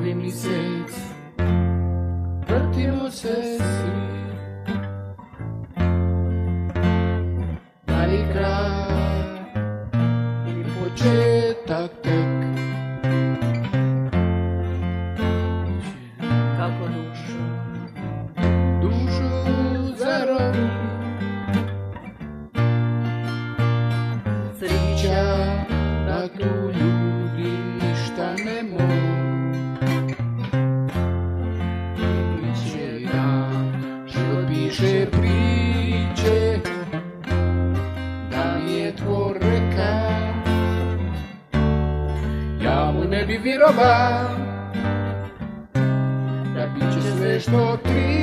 novi mjesec, vrtimo se svi. Da li kraj ili početak tek, kako dušu zarobi. Sreća da tu ljudi ništa ne mogu. Biće dan, život piše priče, da mi je tvor reka. Ja mu ne bi vjerovao da bit će sve što tri.